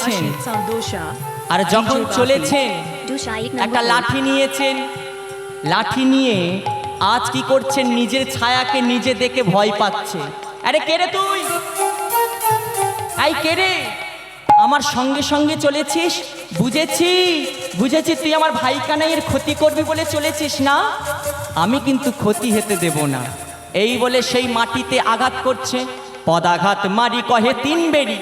করেছেন আর যখন চলেছেন একটা লাঠি নিয়েছেন, লাঠি নিয়ে আজ কি করছেন, নিজের ছায়াকে নিজে দেখে ভয় পাচ্ছে। আরে কে রে তুই, এই কে রে, আমার সঙ্গে সঙ্গে চলেছিস, বুঝেছি বুঝেছি তুই আমার ভাই কানাইয়ের ক্ষতি করবি বলে চলেছিস না, আমি কিন্তু ক্ষতি হতে দেব না। এই বলে সেই মাটিতে আঘাত করছে, পদাঘাত মারি কহে তিন বেরি,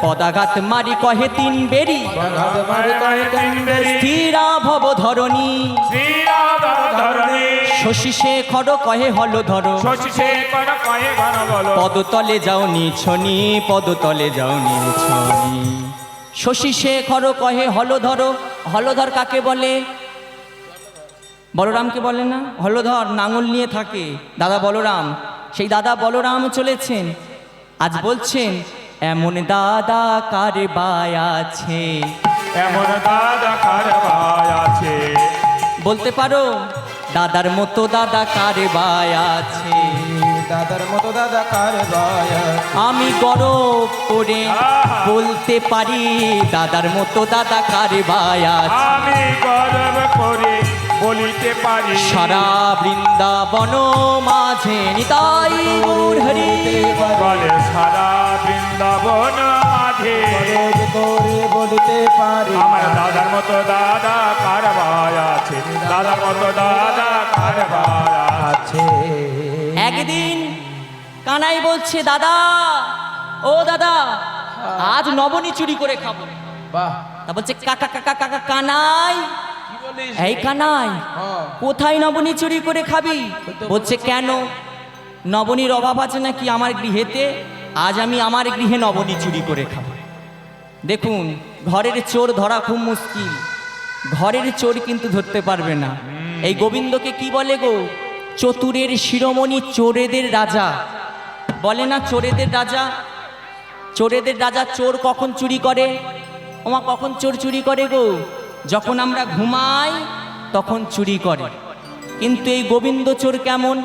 পদাঘাত মারি কহে তিন বেরি, স্থিরা ভব ধরণী, শশী শেখর কহে হল ধরো, পদতলে যাও নিছনি, পদতলে যাও নিছনি। শশী শেখর কহে হল ধরো, হলধর কাকে বলে, বলরামকে বলে না, হলধর নাঙল নিয়ে থাকে দাদা বলরাম, সেই দাদা বলরাম চলেছেন। আজ বলছেন এমন দাদা কার বায় আছে, এমন দাদা কার ভাই আছে, বলতে পারো দাদার মতো দাদা কার বায় আছে, দাদার মতো দাদা কার ভাই আছে, আমি গর্ব করে বলতে পারি দাদার মতো দাদা কার বায় আছে, আমি গর্ব করে বলিতে পারি সারা বৃন্দাবন মাঝে নিতাই গৌর হরি বলে, সারা বৃন্দাবন মাঝে করে বলতে পারি আমার দাদার মতো দাদা কার ভাই আছে, দাদার মতো দাদা কার ভাই আছে। আছে। একদিন কানাই বলছে দাদা, ও দাদা আজ নবনী চুরি করে খাবো। বাহ, তা বলছে কাকা কাকা কাকা কানাই, কি বলিস? এই কানাই হ্যাঁ। কোথায় নবনী চুরি করে খাবি? বলছে কেন, নবনীর অভাব আছে নাকি আমার গৃহেতে? আজ আমি আমার গৃহে নবনী চুরি করে খাবো। দেখুন ঘরের চোর ধরা খুব মুশকিল, ঘরের চোর কিন্তু ধরতে পারবে না। এই গোবিন্দকে কি বলে গো, চতুরের শিরোমণি, চোরেদের রাজা বলে না, চোরেদের রাজা, চোরেদের রাজা। চোর কখন চুরি করে, ওমা কখন চোর চুরি করে গো, যখন আমরা ঘুমাই তখন চুরি করে। কিন্তু এই গোবিন্দ চোর কেমন,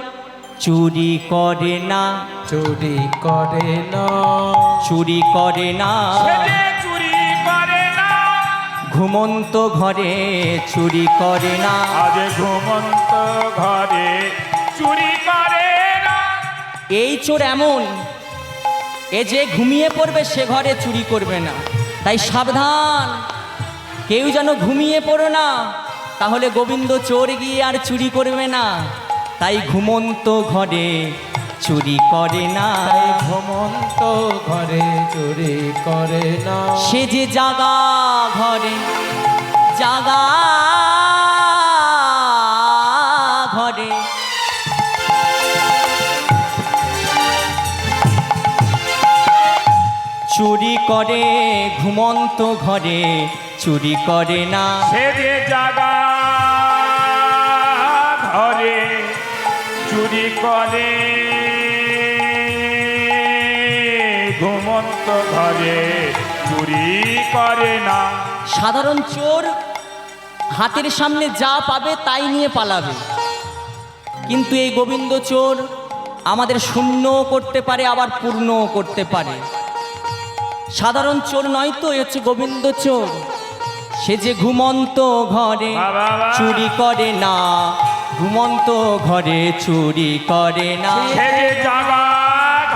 চুরি করে না, চুরি করে না, চুরি করে না, সে যে চুরি করে না, ঘুমন্ত ঘরে চুরি করে না, আজ ঘুমন্ত ঘরে চুরি করে না। এই চোর এমন, এ যে ঘুমিয়ে পড়বে সে ঘরে চুরি করবে না। তাই সাবধান, কেউ যেন ঘুমিয়ে পড়ো না, তাহলে গোবিন্দ চোর গিয়ে আর চুরি করবে না। তাই ঘুমন্ত ঘরে চুরি করে না, তাই ঘুমন্ত ঘরে চুরি করে না, সে যে জাগা ঘরে, জাগা ঘরে চুরি করে, ঘুমন্ত ঘরে চুরি করে না, সে যে জাগা ঘরে চুরি করে, ঘুমন্ত ঘরে চুরি করে না। সাধারণ চোর হাতের সামনে যা পাবে তাই নিয়ে পালাবে, কিন্তু এই গোবিন্দ চোর আমাদের শূন্যও করতে পারে আবার পূর্ণও করতে পারে। সাধারণ চোর নয় তো, এ হচ্ছে গোবিন্দ চোর। সে যে ঘুমন্ত ঘরে চুরি করে না, ঘুমন্ত ঘরে চুরি করে না, সে যে জাগা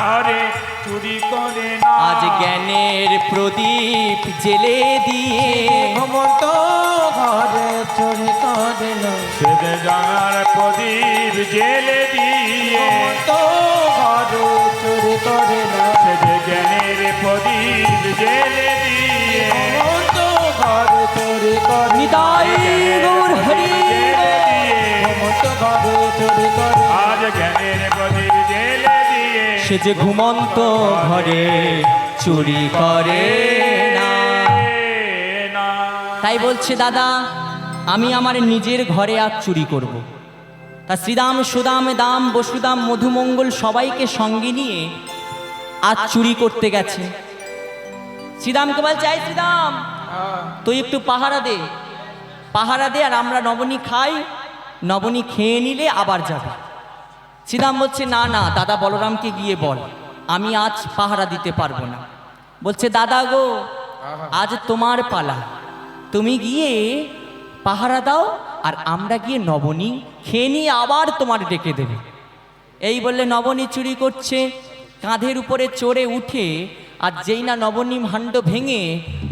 ঘরে চুরি করে না। আজ জ্ঞানের প্রদীপ জেলে দিয়ে, ঘুমন্ত ঘরে চুরি করে না, সে যে জাগার প্রদীপ জেলে দিয়ে, ঘুমন্ত ঘরে চুরি করে না, সে যে জ্ঞানের প্রদীপ জেলে দিয়ে, ঘুমন্ত ঘরে চুরি করে না, নিতাই গৌর হরি ঘুমন্ত ঘরে চুরি করে না, আজ জ্ঞানের প্রদীপ জেলে দিয়ে, সে যে ঘুমন্ত ঘরে চুরি করে না। না। তাই বলছে দাদা আমি আমার নিজের ঘরে আজ চুরি করব। তা শ্রীদাম সুদাম দাম বসুদাম মধুমঙ্গল সবাইকে সঙ্গে নিয়ে আজ চুরি করতে গেছে। শ্রীদামকে বলছে এই শ্রীদাম তুই একটু পাহারা দে, পাহারা দে, আর আমরা নবনী খাই, নবনী খেয়ে নিলে আবার যাবে। শ্রীদাম বলছে না না দাদা বলরামকে গিয়ে বল, আমি আজ পাহারা দিতে পারবো না। বলছে দাদা গো আজ তোমার পালা, তুমি গিয়ে পাহারা দাও আর আমরা গিয়ে নবনী খেয়ে নিয়ে আবার তোমার ডেকে দেবে। এই বললে নবনী চুরি করছে, কাঁধের উপরে চড়ে উঠে, আর যেই না নবনী ভাণ্ড ভেঙে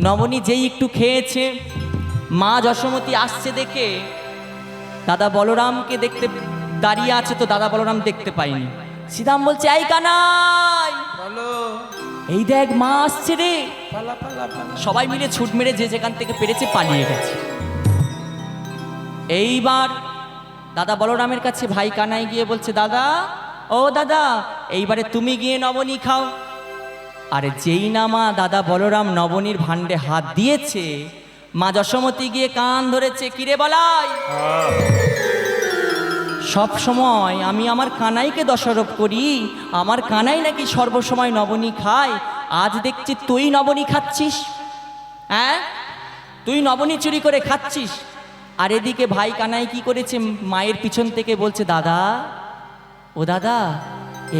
নবনী যেই একটু খেয়েছে, মা যশোমতী আসছে দেখে দাদা বলরামকে দেখতে দাঁড়িয়ে আছে, তো দাদা বলরাম দেখতে পাইনি। শ্রীরাম বলছে এই কানাই, বলো। এই দেখ মা আসছে রে। পালা পালা পালা। সবাই মিলে ছুট মেরে যে যেখান থেকে পেরেছে পালিয়ে গেছে। এইবার দাদা বলরামের কাছে ভাই কানাই গিয়ে বলছে দাদা, ও দাদা, এইবারে তুমি গিয়ে নবনী খাও। আরে যেই না মা দাদা বলরাম নবনীর ভাণ্ডে হাত দিয়েছে, মা যশোমতী গিয়ে কান ধরেছে, কিরে বলাই, সব সময় আমি আমার কানাইকে দোষারোপ করি, আমার কানাই নাকি সর্বসময় নবনী খায়, আজ দেখছি তুই নবনী খাচ্ছিস। হ্যাঁ, তুই নবনী চুরি করে খাচ্ছিস। আর এদিকে ভাই কানাই কি করেছে, মায়ের পিছন থেকে বলছে দাদা, ও দাদা,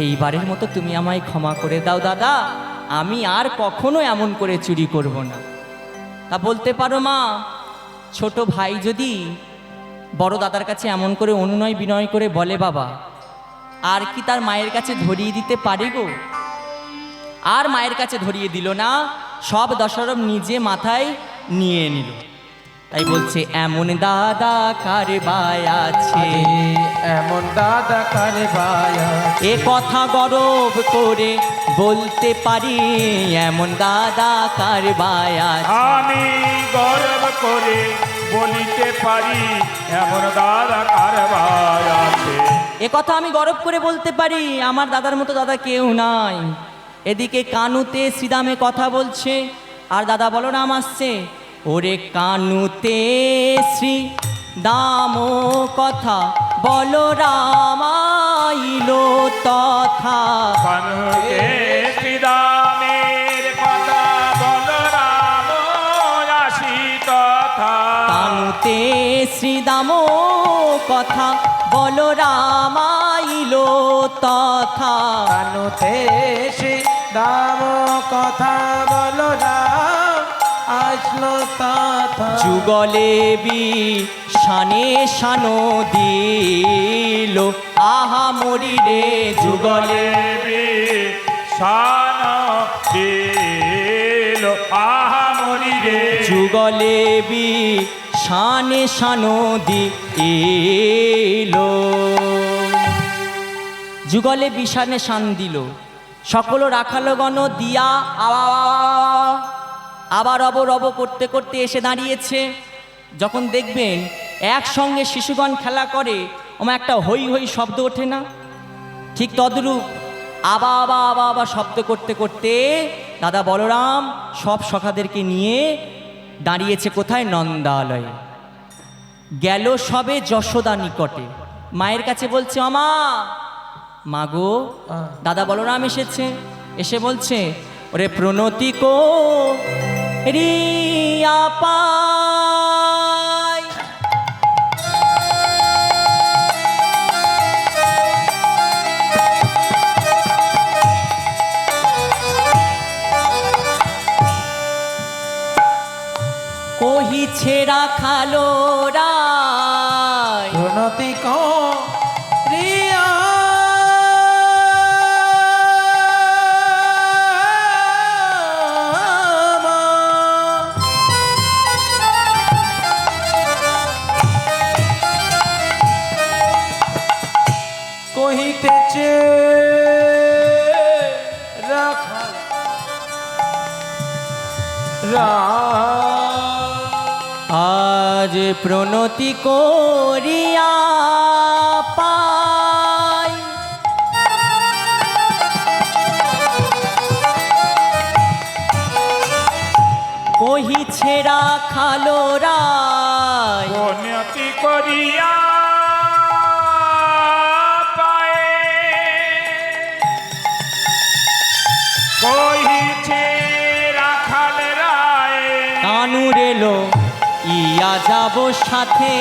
এইবারের মতো তুমি আমায় ক্ষমা করে দাও দাদা, আমি আর কখনো এমন করে চুরি করব না। তা বলতে পারো মা, ছোট ভাই যদি বড় দাদার কাছে এমন করে অনুনয় বিনয় করে বলে বাবা, আর কি তার মায়ের কাছে ধরিয়ে দিতে পারে গো? আর মায়ের কাছে ধরিয়ে দিল না, সব দশরথ নিজে মাথায় নিয়ে নিল। তাই বলছে এমন দাদা কার বায় আছে, এমন দাদা কারে বায়া, এ কথা গর্ব করে বলতে পারি, এমন দাদা কার বায় আছে। আমি গর্ব করে বলিতে পারি, এমন দাদা কার ভাই আছে। এ কথা আমি গর্ব করে বলতে পারি, আমার দাদার মতো দাদা কেউ নাই। এদিকে কানুতে শ্রীরামে কথা বলছে, আর দাদা বলরাম আসছে। ওরে কানুতে শ্রী দাম কথা বলরাম আইলো তথা, কানুতে শ্রীরামের কথা বলরাম আসি তথা। কানুতে শ্রীদাম কথা বলরাম আইলো তথা, কানুতে সে দাম কথা বলো রাম আসলো তথা। যুগলে বি শানে শানো দিল, আহা মরি রে যুগলে, শান দিল আহা মরি রে। যুগলে বি শানে শানো দিল। যুগলে বিষানে শান দিল, সকল রাখালগণ দিয়া আবার রব রব করতে করতে এসে দাঁড়িয়েছে। যখন দেখবেন একসঙ্গে শিশুগণ খেলা করে, ওমা একটা হই হই শব্দ ওঠে না, ঠিক তদ্রূপ আবা আবা আবা আবা শব্দ করতে করতে দাদা বলরাম সব সখাদেরকে নিয়ে দাঁড়িয়েছে কোথায়? নন্দালয়ে। গেল সবে যশোদা নিকটে, মায়ের কাছে বলছে আমা, মাগো দাদা বলরাম এসেছে। এসে বলছে ওরে প্রণতি কো রিয়া পাই, কহিছে রাখালো রায়, প্রণতি কো রিয়া কহিতেছে রাখা আজ প্রণতি করিয়া পাই, কহিছে রাখালো রায়, প্রণতি করিয়া পায়ে কহিছে রাখাল রায়। কানুর এলো ইয়া যাব সাথে,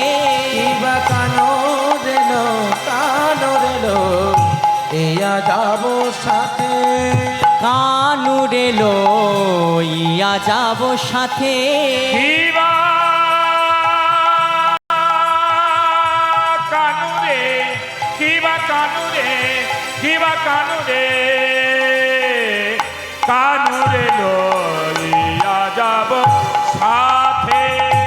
কিবা কানো রেলো ইয়া যাব সাথে। কানুরে লইয়া যাব সাথে। কিবা কানুরে, কিবা কানুরে, কিবা কানুরে, কানুরে লইয়া যাব সাথে।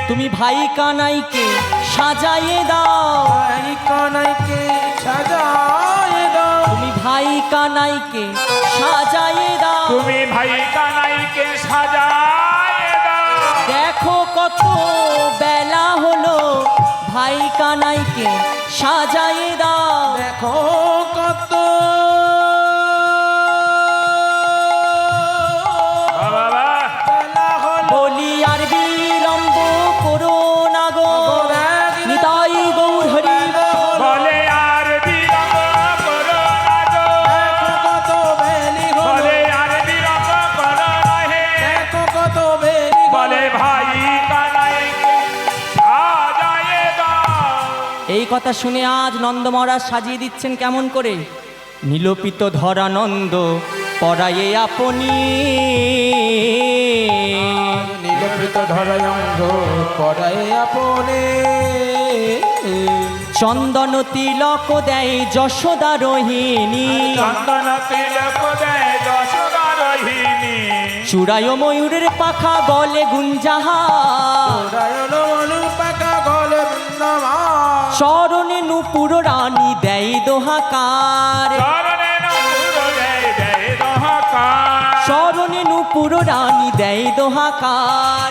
তুমি ভাই কানাইকে সাজাইয়ে দাও, ভাই কানাইকে সাজায় দাও, তুমি ভাই কানাইকে সাজাইয়ে দাও। তুমি ভাই কানাইকে সাজায় দাও। দেখো কত বেলা হলো, ভাই কানাইকে সাজাইয়ে দাও। দেখো কত বাবা বেলা হলো, বলি আর বিলম্ব করো না গো, নিতাই গৌর হরি বল। বলে আর বিলম্ব করো না গো, দেখো কত বেলি হলো, বলে আর বিলম্ব করো না হে। দেখো কত বেলি হলো। বলে ভাই কানাইকে সাজায় দাও। এই কথা শুনে আজ নন্দ মহারাজ সাজিয়ে দিচ্ছেন কেমন করে? নীলপিত ধরানন্দ পরায়ে আপনি, নীলপিত ধরায় অঙ্গ করায় আপনে, চন্দন তিলক দেয় যশোদা রোহিণী, চন্দন তিলক দেয় যশোদা রোহিণী। চূড়ায় ময়ূরের পাখা গলে গুঞ্জাহা, রায়ণ অনু পাকা গলে বৃন্দাবন, চরণে নুপুর রানী দেয় দোহাকার, চরণে নূপুর দেয় দেয় দোহাকার। চরণে নুপুর রানী দেয় দোহাকার।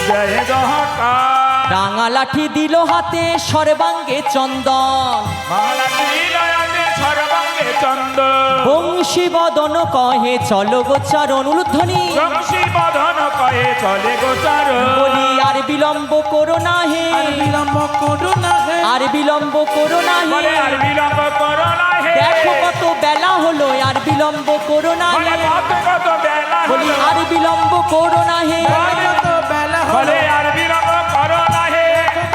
দেয় দোহাকার। রাঙা লাঠি দিল হাতে সর্বাঙ্গে চন্দন, মালা তিলয়াতে সর্বাঙ্গে চন্দন। বংশী বদন কহে চলো গোচারণ উলুধ্বনি, বংশী বদন কয়ে চলে গোচার। বলি আর বিলম্ব করো না হে, আর বিলম্ব করো না হে, আর বিলম্ব করো না বলে হে। আর বিলম্ব করো না হে। দেখো কত বেলা হলো, আর বিলম্ব করো না বলে হে। কত কত বেলা বলি হলো। আর বিলম্ব করো না হে, কত বেলা হলো, বলে আর বিলম্ব করো না হে।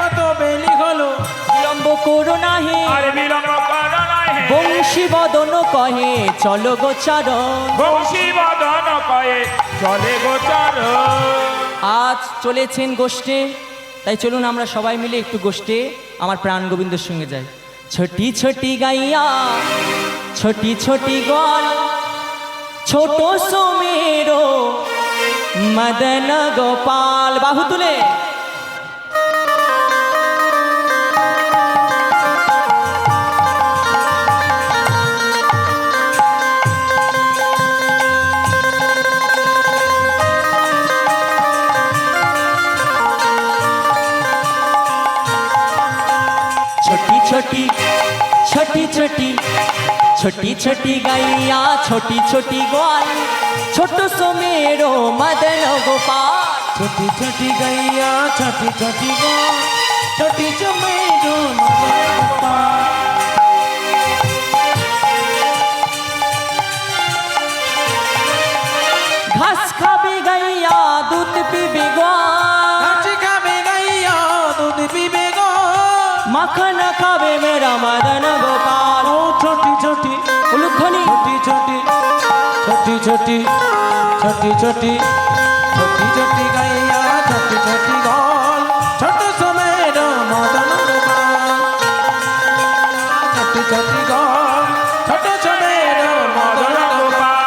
কত বেলি হলো, বিলম্ব করো না হে। আর বিলম্ব করো না হে। বংশী বদন কহে চলো গোচারণ। বংশী বদন কয়ে চলে গোচার। আজ চলেছেন গোষ্ঠে, তাই চলুন আমরা সবাই মিলে একটু গোষ্ঠে আমার প্রাণ গোবিন্দের সঙ্গে যাই। ছোটি ছোটি গাইয়া ছোটি ছোটি গল, ছোট সোমেরো মদন গোপাল। বাহু তুলে छोटी छोटी छोटी छोटी छोटी छोटी गैया छोटी छोटी ग्वाल, छोटो सो मेरो मदन गोपाल। छोटी छोटी गैया छोटी छोटी गो, छोटी चमेरो मदन गोपाल। घास खाबे गैया दूध पीबे ग्वाल, घास खाबे गैया दूध पीबे गो, माखन खाबे मेरा मदन गोपाल। ओ छोटी छोटी उलुध्वनि छोटी छोटी छोटी छोटी छोटी छोटी छोटी छोटी गैया छोटी छोटी गोल, छोटो समेरो मदन गोपाल। छोटी छोटी गोल, छोटो समेरो मदन गोपाल।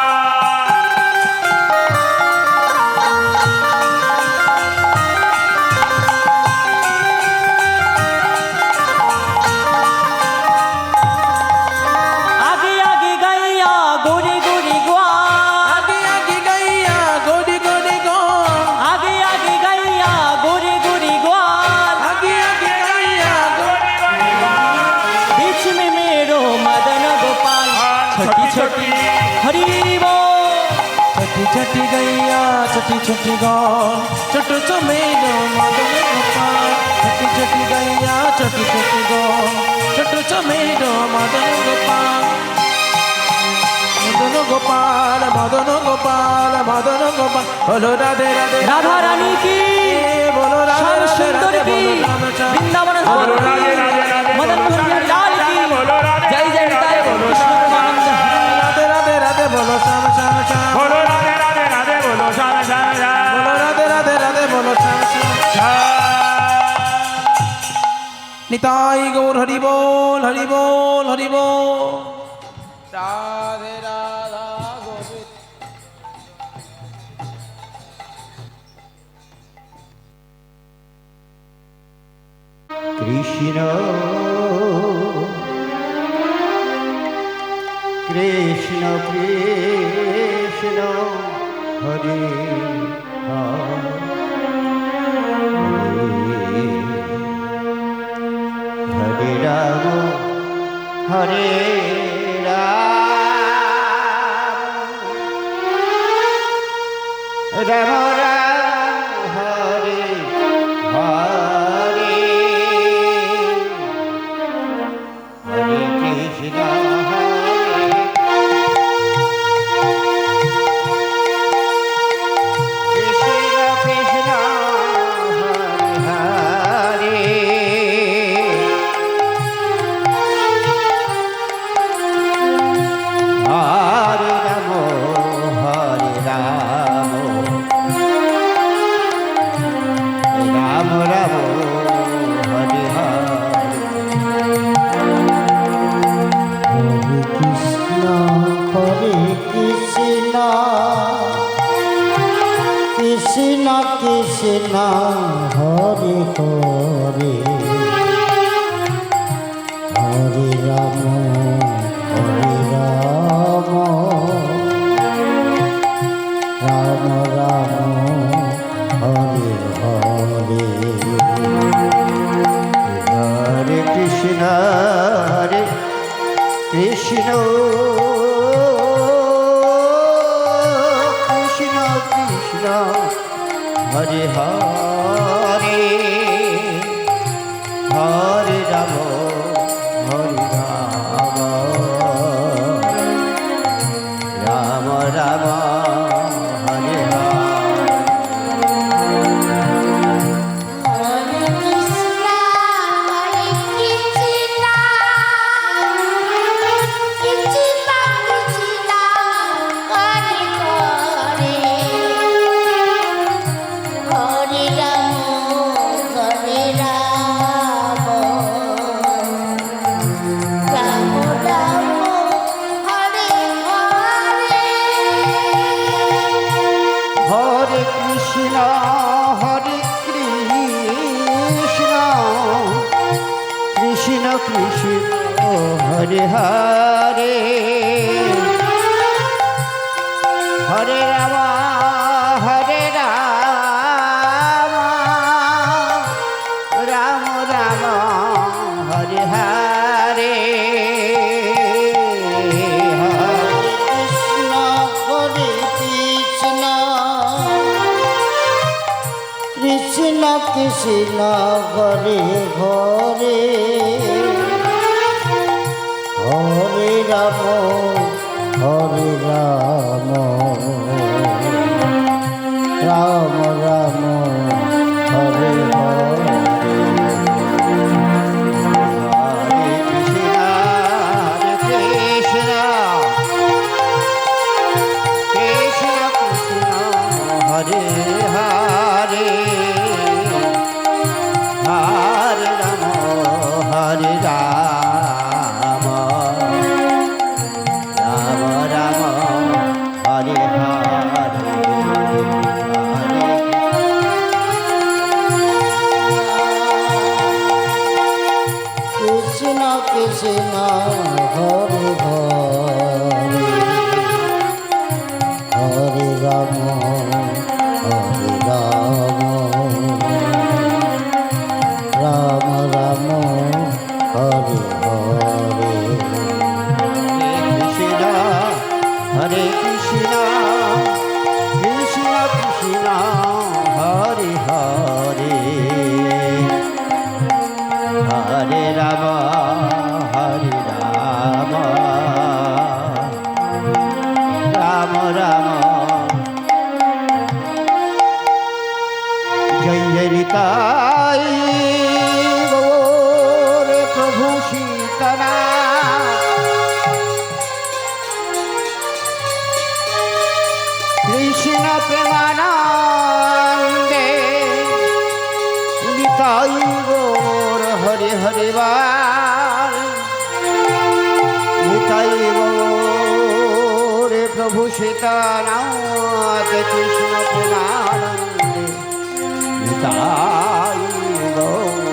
आगे आगे गैया गोरी गोरी ग्वाल, आगे आगे गैया गोरी गोरी गोल, आगे आगे गैया गोरी गोरी ग्वाल, आगे आगे गैया गोरी गोरी गोल। बीच में मेरो मदन गोपाल। छोटी छोटी हरी बोल, छोटी छोटी गैया छोटी छोटी गोल, छोटो चमेरो मदन गोपाल। छोटी छोटी गैया छोटी छोटी गोल, छोटो चमेरो मदन गोपाल। मदन गोपाल मदन गोपाल मदन गोपाल, बोलो राधे राधे राधा रानी की, बोलो राधे श्याम राधे सुंदर राधे, की, बोलो राम श्याम। वृंदावन धाम बोलो की, राधे राधे राधे, मदन बोलो मोहन राधे लाल की, बोलो राधे जय जय राधे, निताय बोलो कृष्ण परमानंद। राधे राधे राधे, শ্যাম শ্যাম শ্যাম বলো রাধে রাধে রাধে বলো শ্যাম শ্যাম নিতাই গৌর হরি বল হরি বল হরি বল রাধে রাধা গোবিন্দ কৃষ্ণ কৃষ্ণ কৃষ্ণ হরে হরে রাম হরে রাম রাম রাম হরে হরে হরে কৃষ্ণ কৃষ্ণ কৃষ্ণ হরে হরে হরে রাম রাম রাম হরে হরে হরে কৃষ্ণ কৃষ্ণ কৃষ্ণ কৃষ্ণ হরে হরে হরে রাম রাম রাম হরে কৃষ্ণ হরে কৃষ্ণ কৃষ্ণ কৃষ্ণ হরে হরে হরে রাম রাম রাম হরে হরে কৃষ্ণ কৃষ্ণ হরে হরে হরে রাম রাম রাম হরে হরে হরে কৃষ্ণ কৃষ্ণ কৃষ্ণ হরে হরে হরে রাম রাম রাম হরে হরে কৃষ্ণ কৃষ্ণ হরে হরে হরে রাম রাম রাম হরে হরে হরে কৃষ্ণ কৃষ্ণ কৃষ্ণ হরে হরে হরে রাম রাম রাম জয় হরিতাই গৌরে প্রভু সীতারা কৃষ্ণ প্রেমা ভূষিতানাথ কৃষ্ণ প্রেমানন্দে নিতাই গৌর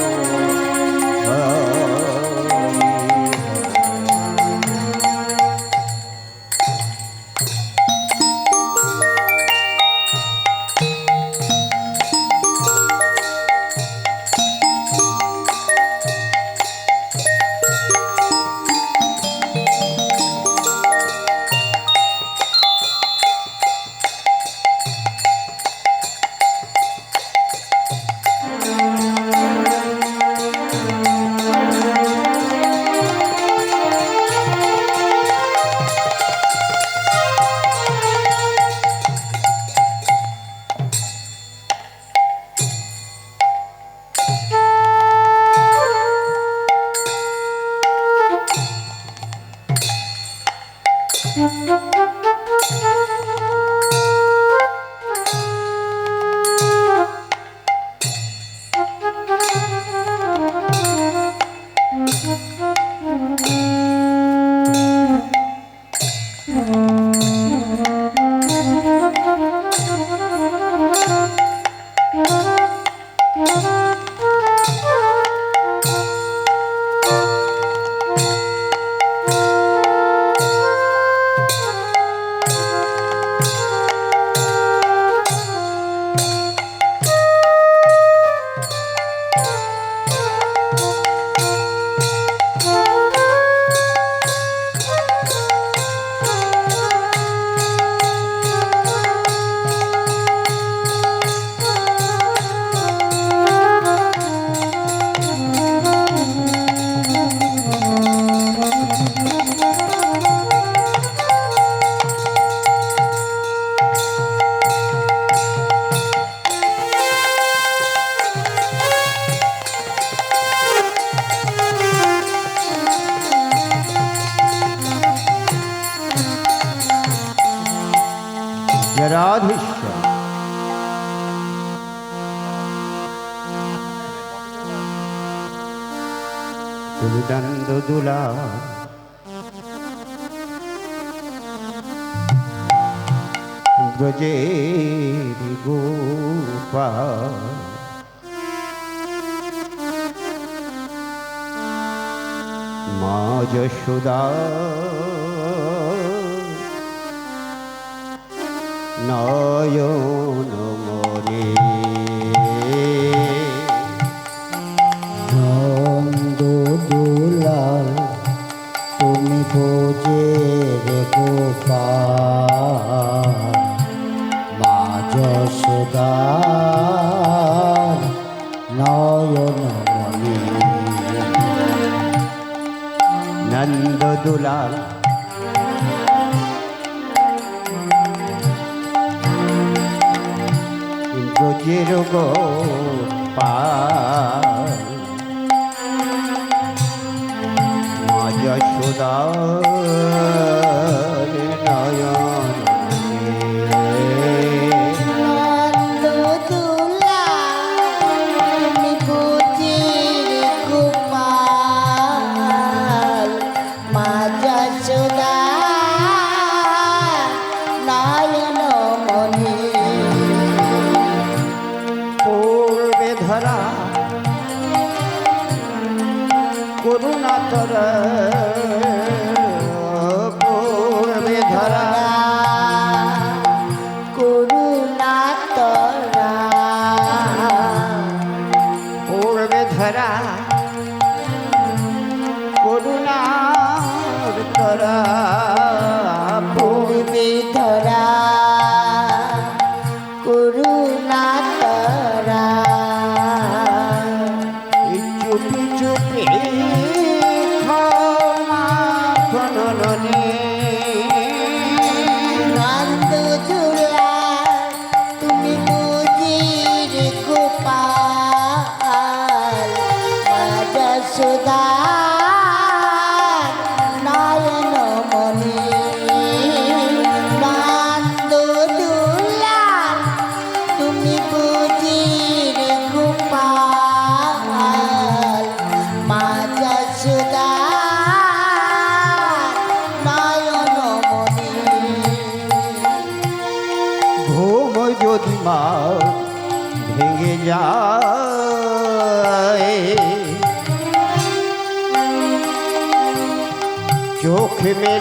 রাধেশ্বর তুলিদন্দ দুলা ব্রজের গোপাল মা যশোদা নয়ন মরে নন্দ দুলাল তুমি বোঝের গোপাল মা যশোদা নয়ন মরে নন্দ দুলাল ব্রজের গোপাল মা যশোদা নয়ন করুণা তর পূর্বে ধরা করুণা তরা পূর্বে ধরা করুণা তরা পূর্বে ধরা করুণা তরা চুপি চুপি ক্ষমা দিমাগ ভেঙে যায় চোখ মেলে